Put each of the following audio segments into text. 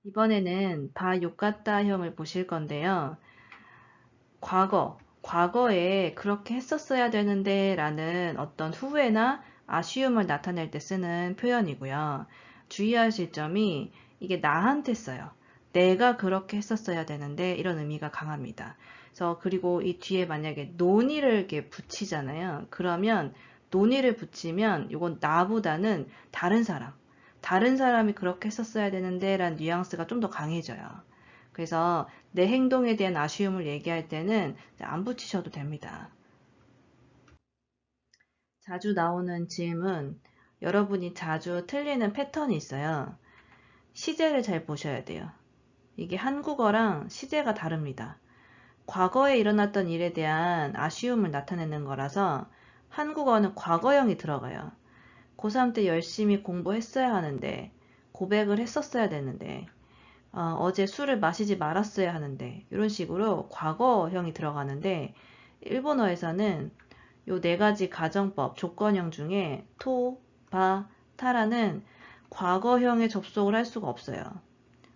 이번에는 바 요까따형을 보실 건데요. 과거에 그렇게 했었어야 되는데 라는 어떤 후회나 아쉬움을 나타낼 때 쓰는 표현이고요. 주의하실 점이 이게 나한테 써요. 내가 그렇게 했었어야 되는데 이런 의미가 강합니다. 그래서 그리고 이 뒤에 만약에 논의를 이렇게 붙이잖아요. 그러면 논의를 붙이면 이건 나보다는 다른 사람이 그렇게 했었어야 되는데 라는 뉘앙스가 좀 더 강해져요. 그래서 내 행동에 대한 아쉬움을 얘기할 때는 안 붙이셔도 됩니다. 자주 나오는 질문, 여러분이 자주 틀리는 패턴이 있어요. 시제를 잘 보셔야 돼요. 이게 한국어랑 시제가 다릅니다. 과거에 일어났던 일에 대한 아쉬움을 나타내는 거라서 한국어는 과거형이 들어가요. 고3 때 열심히 공부했어야 하는데, 고백을 했었어야 되는데, 어제 술을 마시지 말았어야 하는데 이런 식으로 과거형이 들어가는데 일본어에서는 요 네 가지 가정법, 조건형 중에 토, 바, 타라는 과거형에 접속을 할 수가 없어요.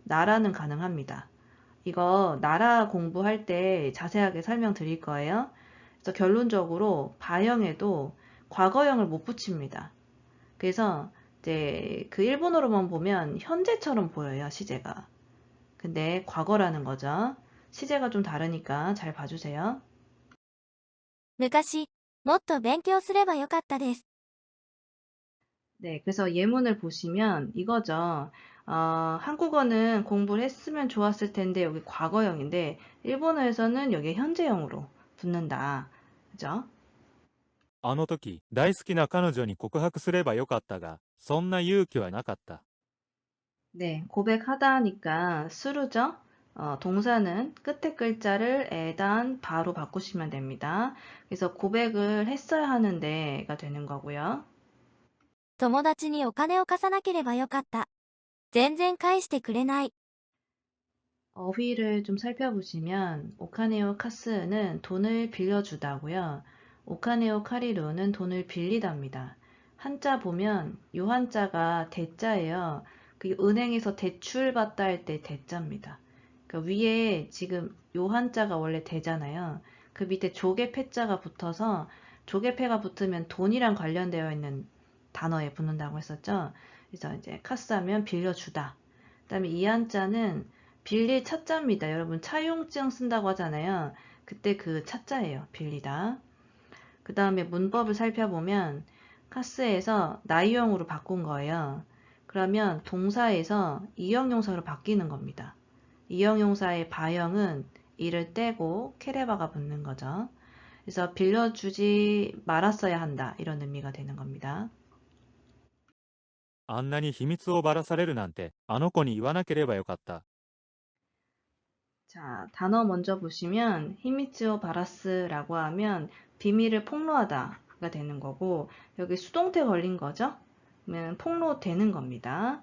나라는 가능합니다. 이거 나라 공부할 때 자세하게 설명드릴 거예요. 그래서 결론적으로 바형에도 과거형을 못 붙입니다. 그래서 이제 그 일본어로만 보면 현재처럼 보여요, 시제가. 근데 과거라는 거죠. 시제가 좀 다르니까 잘 봐주세요. 昔、もっと勉強すればよかったです。 네, 그래서 예문을 보시면 이거죠. 한국어는 공부를 했으면 좋았을 텐데 여기 과거형인데 일본어에서는 여기 현재형으로 붙는다. 그죠? あの時、大好きな彼女に告白すればよかったが、そんな勇気はなかった。 네, 고백하다니까 수루죠. 동사는 끝에 글자를 에단 바로 바꾸시면 됩니다. 그래서 고백을 했어야 하는데가 되는 거고요. 友達にお金を貸さなければよかった。全然返してくれない。 어휘를 좀 살펴보시면 오카네오 카스는 돈을 빌려주다고요. 오카네오 카리루는 돈을 빌리답니다. 한자 보면 요 한자가 대자예요. 그 은행에서 대출 받다 할 때 대자입니다. 그러니까 위에 지금 요 한자가 원래 대잖아요. 그 밑에 조개패자가 붙어서 조개패가 붙으면 돈이랑 관련되어 있는 단어에 붙는다고 했었죠. 그래서 이제 카스하면 빌려주다. 그다음에 이 한자는 빌릴 차자입니다. 여러분 차용증 쓴다고 하잖아요. 그때 그 차자예요. 빌리다. 그 다음에 문법을 살펴보면 카스에서 나이형으로 바꾼 거예요. 그러면 동사에서 이형용사로 바뀌는 겁니다. 이형용사의 바형은 이를 떼고 케레바가 붙는 거죠. 그래서 빌려주지 말았어야 한다. 이런 의미가 되는 겁니다. あんなに秘密をばらされるなんて、あの子に言わなければよかった。 자, 단어 먼저 보시면 히미츠오 바라스라고 하면 비밀을 폭로하다가 되는 거고 여기 수동태 걸린 거죠? 그러면 폭로되는 겁니다.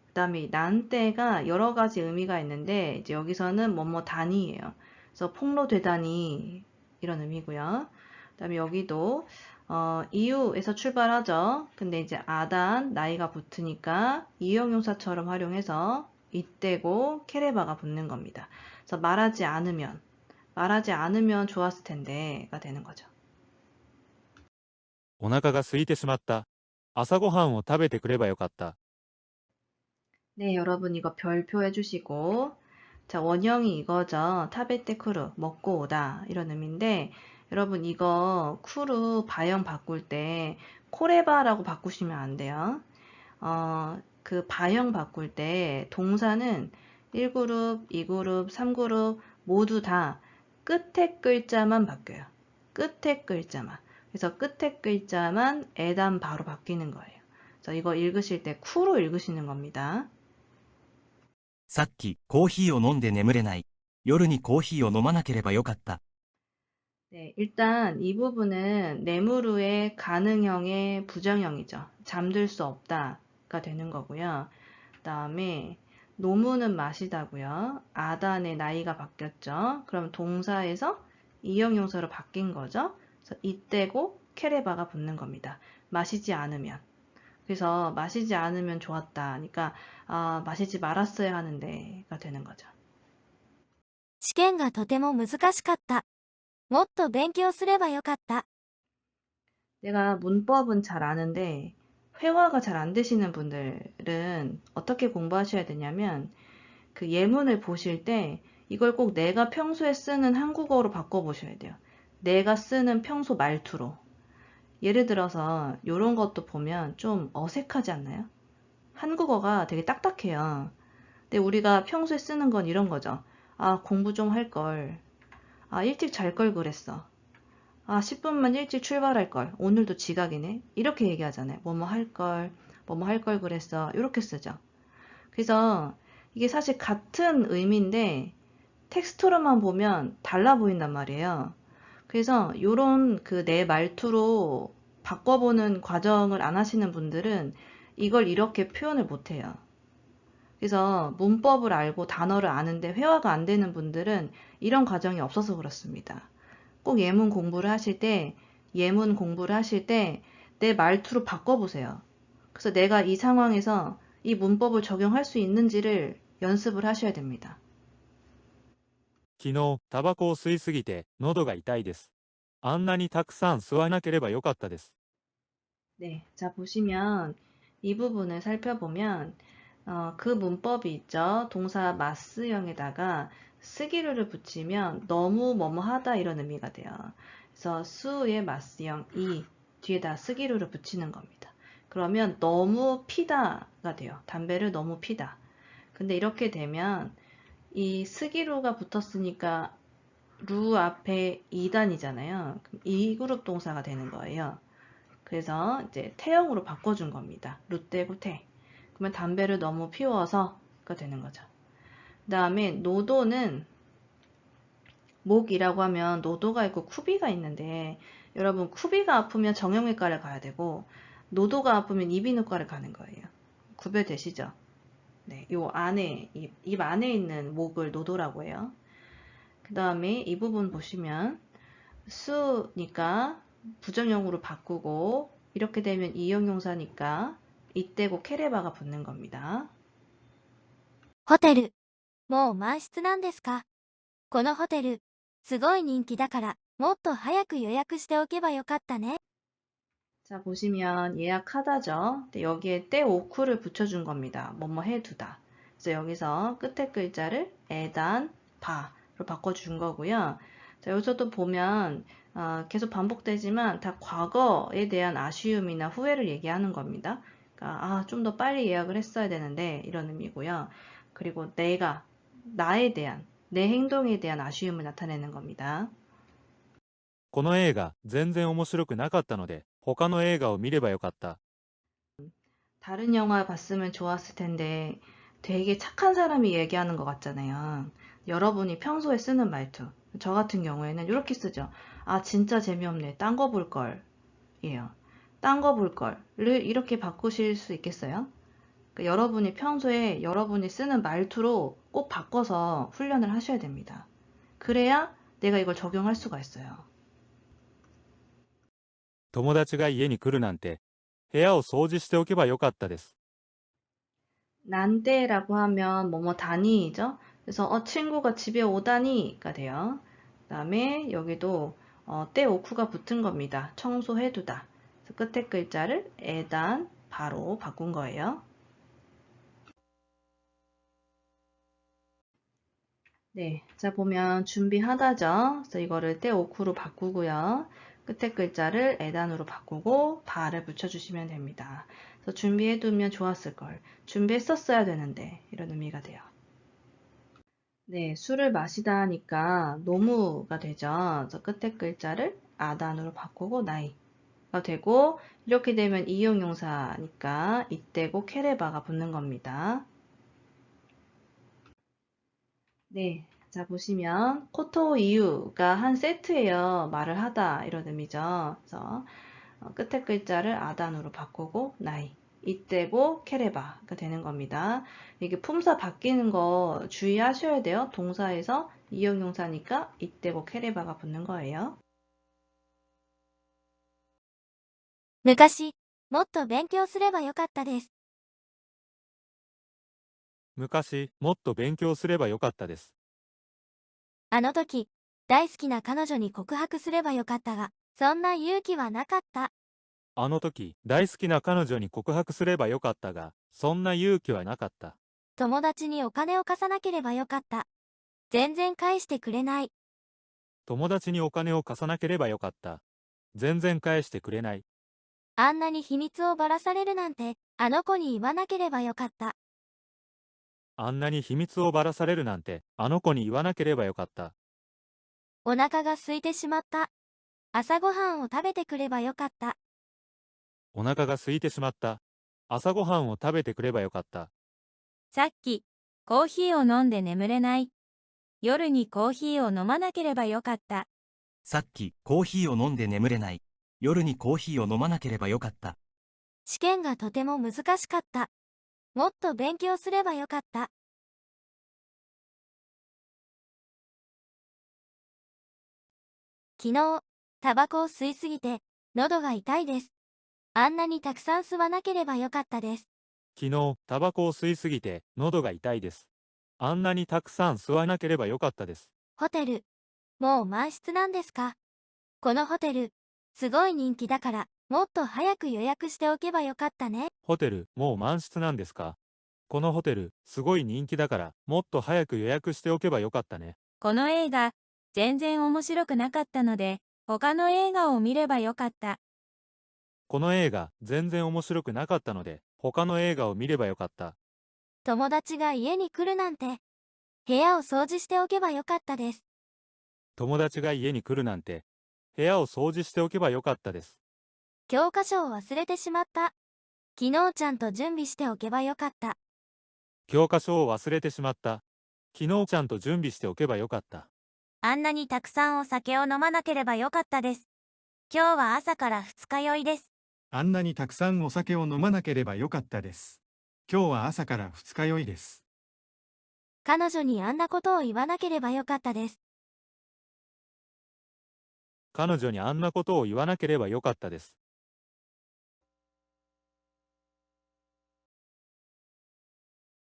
그 다음에 난때가 여러 가지 의미가 있는데 이제 여기서는 뭐뭐 단위예요. 그래서 폭로되다니 이런 의미고요. 그 다음에 여기도 이유에서 출발하죠. 근데 이제 아단 나이가 붙으니까 이형용사처럼 활용해서 이때고 케레바가 붙는 겁니다. 그래서 말하지 않으면 좋았을 텐데가 되는 거죠. お腹が空いてしまった。朝ごはんを食べてくればよかった。 네, 여러분 이거 별표 해주시고 자, 원형이 이거죠. 타베테 쿠루, 먹고 오다 이런 의미인데 여러분 이거 쿠루 바형 바꿀 때 코레바라고 바꾸시면 안 돼요. 그 바형 바꿀 때 동사는 1그룹, 2그룹, 3그룹 모두 다 끝에 글자만 바뀌어요. 끝에 글자만. 그래서 끝에 글자만 에단 바로 바뀌는 거예요. 그래서 이거 읽으실 때 쿠로 읽으시는 겁니다. さっきコーヒーを飲んで眠れない。夜にコーヒーを飲まなければよかった。 네, 일단 이 부분은 네무루의 가능형의 부정형이죠. 잠들 수 없다가 되는 거고요. 그 다음에 노무는 마시다고요. 아단의 나이가 바뀌었죠. 그럼 동사에서 이형용사로 바뀐 거죠. 그래서 이때고 케레바가 붙는 겁니다. 마시지 않으면. 그래서 마시지 않으면 좋았다. 그러니까 마시지 말았어야 하는데가 되는 거죠. 試験がとても難しかった。もっと勉強すればよかった。 내가 문법은 잘 아는데 회화가 잘 안 되시는 분들은 어떻게 공부하셔야 되냐면 그 예문을 보실 때 이걸 꼭 내가 평소에 쓰는 한국어로 바꿔보셔야 돼요. 내가 쓰는 평소 말투로. 예를 들어서 이런 것도 보면 좀 어색하지 않나요? 한국어가 되게 딱딱해요. 근데 우리가 평소에 쓰는 건 이런 거죠. 공부 좀 할 걸. 일찍 잘 걸 그랬어. 10분만 일찍 출발할 걸. 오늘도 지각이네. 이렇게 얘기하잖아요. 뭐뭐 할 걸, 뭐뭐 할 걸 그랬어. 이렇게 쓰죠. 그래서 이게 사실 같은 의미인데 텍스트로만 보면 달라 보인단 말이에요. 그래서 요런 그 내 말투로 바꿔보는 과정을 안 하시는 분들은 이걸 이렇게 표현을 못 해요. 그래서 문법을 알고 단어를 아는데 회화가 안 되는 분들은 이런 과정이 없어서 그렇습니다. 꼭 예문 공부를 하실 때 내 말투로 바꿔보세요. 그래서 내가 이 상황에서 이 문법을 적용할 수 있는지를 연습을 하셔야 됩니다. 昨日、タバコを吸いすぎて、喉が痛いです。あんなにたくさん吸わなければよかったです。 네, 자 보시면 이 부분을 살펴보면 그 문법이 있죠. 동사 마스형에다가 스기류를 붙이면 너무 뭐뭐하다 이런 의미가 돼요. 그래서 수의 마스형 이 뒤에다 스기류를 붙이는 겁니다. 그러면 너무 피다가 돼요. 담배를 너무 피다. 근데 이렇게 되면 이 스기류가 붙었으니까 루 앞에 2단이잖아요. 그럼 2그룹 동사가 되는 거예요. 그래서 이제 태형으로 바꿔준 겁니다. 루 떼고 태. 그러면 담배를 너무 피워서가 되는 거죠. 그 다음에 노도는 목이라고 하면 노도가 있고 쿠비가 있는데 여러분 쿠비가 아프면 정형외과를 가야 되고 노도가 아프면 이비인후과를 가는 거예요. 구별되시죠? 네, 요 안에 입 안에 있는 목을 노도라고 해요. 그 다음에 이 부분 보시면 수니까 부정형으로 바꾸고 이렇게 되면 이형용사니까 이때고 케레바가 붙는 겁니다. ホテル。もう満室なんですか？このホテル、すごい人気だから、もっと早く予約しておけばよかったね。 자 보시면 예약하다죠. 근데 여기에 때 오쿠를 붙여준 겁니다. 뭐뭐 해두다. 그래서 여기서 끝에 글자를 에단 바로 바꿔준 거고요. 자 여기서도 보면 계속 반복되지만 다 과거에 대한 아쉬움이나 후회를 얘기하는 겁니다. 그러니까 좀 더 빨리 예약을 했어야 되는데 이런 의미고요. 그리고 나에 대한 내 행동에 대한 아쉬움을 나타내는 겁니다. この映画、全然面白くなかったので、他の映画を見ればよかった。 다른 영화 봤으면 좋았을 텐데 되게 착한 사람이 얘기하는 것 같잖아요. 여러분이 평소에 쓰는 말투. 저 같은 경우에는 이렇게 쓰죠. 진짜 재미없네. 딴 거 볼 걸. 이에요. 딴 거 볼 걸을 이렇게 바꾸실 수 있겠어요? 그러니까 여러분이 평소에 여러분이 쓰는 말투로 꼭 바꿔서 훈련을 하셔야 됩니다. 그래야 내가 이걸 적용할 수가 있어요. 友達が家に来るなんて、部屋を掃除しておけばよかったです。 난데라고 하면 뭐뭐 다니죠. 그래서 친구가 집에 오다니가 돼요. 그 다음에 여기도 때 오쿠가 붙은 겁니다. 청소해두다. 그래서 끝에 글자를 에단 바로 바꾼 거예요. 네, 자 보면 준비하다죠. 그래서 이거를 때 오쿠로 바꾸고요. 끝에 글자를 에단으로 바꾸고 바를 붙여주시면 됩니다. 그래서 준비해두면 좋았을 걸. 준비했었어야 되는데 이런 의미가 돼요. 네, 술을 마시다 하니까 노무가 되죠. 그래서 끝에 글자를 아단으로 바꾸고 나이가 되고 이렇게 되면 이용용사니까 이때고 케레바가 붙는 겁니다. 네, 자 보시면 코토 이유가 한 세트예요. 말을 하다 이런 의미죠. 그래서 끝에 글자를 아단으로 바꾸고 나이 이때고 케레바가 되는 겁니다. 이게 품사 바뀌는 거 주의하셔야 돼요. 동사에서 이형용사니까 이때고 케레바가 붙는 거예요. 昔、もっと勉強すればよかったです。昔、もっと勉強すればよかったです。あの時、大好きな彼女に告白すればよかったが、そんな勇気はなかった。あの時、大好きな彼女に告白すればよかったが、そんな勇気はなかった。友達にお金を貸さなければよかった。全然返してくれない。友達にお金を貸さなければよかった。全然返してくれない。あんなに秘密をばらされるなんて、あの子に言わなければよかった。あんなに秘密をばらされるなんて、あの子に言わなければよかった。お腹が空いてしまった。朝ごはんを食べてくればよかった。お腹が空いてしまった。朝ごはんを食べてくればよかった。さっき、コーヒーを飲んで眠れない。夜にコーヒーを飲まなければよかった。さっきコーヒーを飲んで眠れない。夜にコーヒーを飲まなければよかった。試験がとても難しかった。もっと勉強すればよかった。昨日、タバコを吸いすぎて、喉が痛いです。あんなにたくさん吸わなければよかったです。昨日、タバコを吸いすぎて、喉が痛いです。あんなにたくさん吸わなければよかったです。ホテル、もう満室なんですか？このホテル、すごい人気だから、もっと早く予約しておけばよかったね。ホテル、もう満室なんですか？このホテル、すごい人気だから、もっと早く予約しておけばよかったね。この映画、全然面白くなかったので、他の映画を見ればよかった。この映画、全然面白くなかったので、他の映画を見ればよかった。友達が家に来るなんて、部屋を掃除しておけばよかったです。友達が家に来るなんて、部屋を掃除しておけばよかったです。教科書を忘れてしまった。昨日ちゃんと準備しておけばよかった。教科書を忘れてしまった。昨日ちゃんと準備しておけばよかった。あんなにたくさんお酒を飲まなければよかったです。今日は朝から二日酔いです。あんなにたくさんお酒を飲まなければよかったです。今日は朝から二日酔いです。彼女にあんなことを言わなければよかったです。彼女にあんなことを言わなければよかったです。